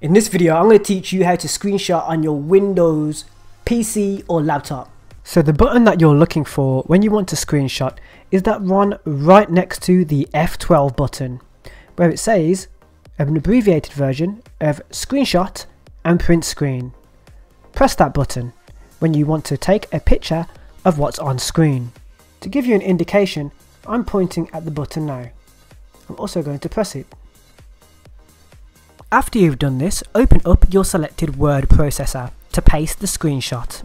In this video, I'm going to teach you how to screenshot on your Windows PC or laptop. So the button that you're looking for when you want to screenshot is that one right next to the F12 button, where it says an abbreviated version of screenshot and print screen. Press that button when you want to take a picture of what's on screen. To give you an indication, I'm pointing at the button now. I'm also going to press it. After you've done this, open up your selected word processor to paste the screenshot.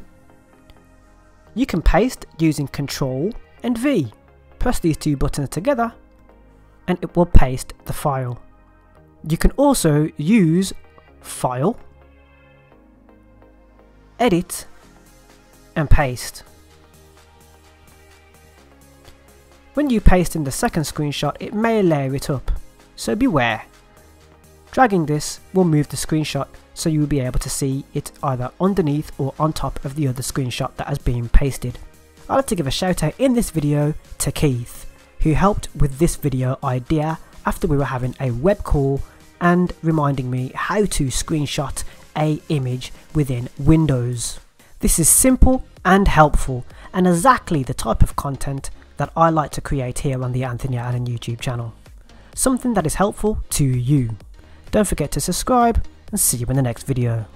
You can paste using Ctrl and V. Press these two buttons together and it will paste the file. You can also use File, Edit and Paste. When you paste in the second screenshot, it may layer it up, so beware. Dragging this will move the screenshot so you will be able to see it either underneath or on top of the other screenshot that has been pasted. I'd like to give a shout out in this video to Keith, who helped with this video idea after we were having a web call and reminding me how to screenshot an image within Windows. This is simple and helpful and exactly the type of content that I like to create here on the Anthony Allen YouTube channel. Something that is helpful to you. Don't forget to subscribe and see you in the next video.